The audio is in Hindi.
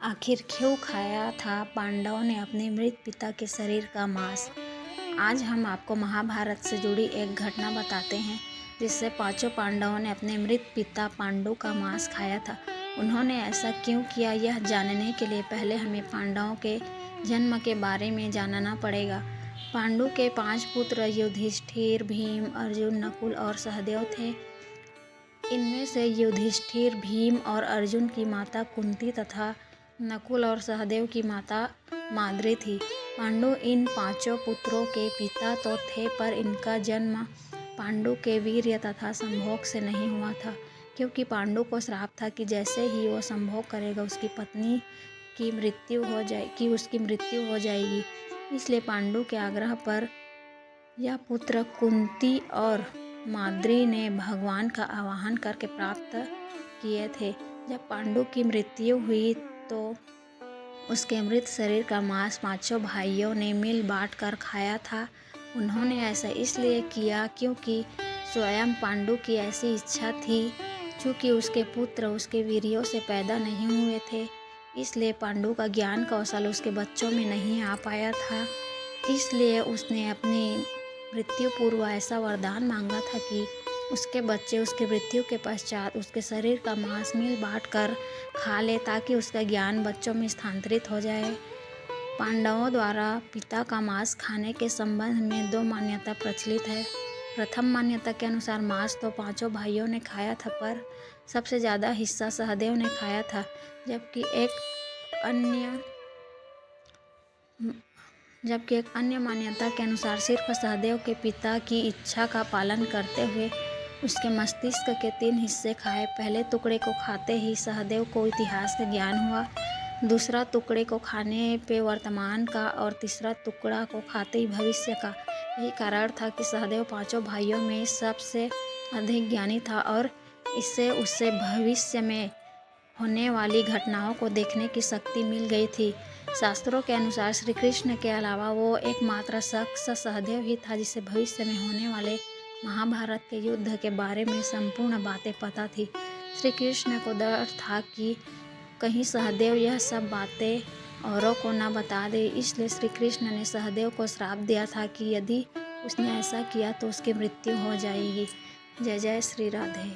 आखिर क्यों खाया था पांडवों ने अपने मृत पिता के शरीर का मांस। आज हम आपको महाभारत से जुड़ी एक घटना बताते हैं जिससे पांचों पांडवों ने अपने मृत पिता पांडु का मांस खाया था। उन्होंने ऐसा क्यों किया, यह जानने के लिए पहले हमें पांडवों के जन्म के बारे में जानना पड़ेगा। पांडु के 5 पुत्र युधिष्ठिर, भीम, अर्जुन, नकुल और सहदेव थे। इनमें से युधिष्ठिर, भीम और अर्जुन की माता कुंती तथा नकुल और सहदेव की माता माद्री थी। पांडु इन 5 पुत्रों के पिता तो थे, पर इनका जन्म पांडु के वीर्य तथा संभोग से नहीं हुआ था, क्योंकि पांडु को श्राप था कि जैसे ही वो संभोग करेगा उसकी पत्नी की उसकी मृत्यु हो जाएगी। इसलिए पांडु के आग्रह पर यह पुत्र कुंती और माद्री ने भगवान का आवाहन करके प्राप्त किए थे। जब पांडु की मृत्यु हुई तो उसके मृत शरीर का मांस 5 भाइयों ने मिल बांट कर खाया था। उन्होंने ऐसा इसलिए किया क्योंकि स्वयं पांडु की ऐसी इच्छा थी। चूँकि उसके पुत्र उसके वीर्यों से पैदा नहीं हुए थे, इसलिए पांडु का ज्ञान कौशल उसके बच्चों में नहीं आ पाया था। इसलिए उसने अपनी मृत्यु पूर्व ऐसा वरदान मांगा था कि उसके बच्चे उसकी मृत्यु के पश्चात उसके शरीर का मांस मिल बांट कर खा ले, ताकि उसका ज्ञान बच्चों में स्थानांतरित हो जाए। पांडवों द्वारा पिता का मांस खाने के संबंध में 2 मान्यता प्रचलित है। प्रथम मान्यता के अनुसार मांस तो 5 भाइयों ने खाया था, पर सबसे ज़्यादा हिस्सा सहदेव ने खाया था, जबकि एक अन्य मान्यता के अनुसार सिर्फ सहदेव के पिता की इच्छा का पालन करते हुए उसके मस्तिष्क के 3 हिस्से खाए। पहले टुकड़े को खाते ही सहदेव को इतिहास का ज्ञान हुआ, दूसरा टुकड़े को खाने पे वर्तमान का और तीसरा टुकड़ा को खाते ही भविष्य का। यही कारण था कि सहदेव 5 भाइयों में सबसे अधिक ज्ञानी था और इससे उसे भविष्य में होने वाली घटनाओं को देखने की शक्ति मिल गई थी। शास्त्रों के अनुसार श्री कृष्ण के अलावा वो एकमात्र शख्स सहदेव ही था जिसे भविष्य में होने वाले महाभारत के युद्ध के बारे में संपूर्ण बातें पता थी। श्री कृष्ण को डर था कि कहीं सहदेव यह सब बातें औरों को न बता दे, इसलिए श्री कृष्ण ने सहदेव को श्राप दिया था कि यदि उसने ऐसा किया तो उसकी मृत्यु हो जाएगी। जय जय श्री राधे।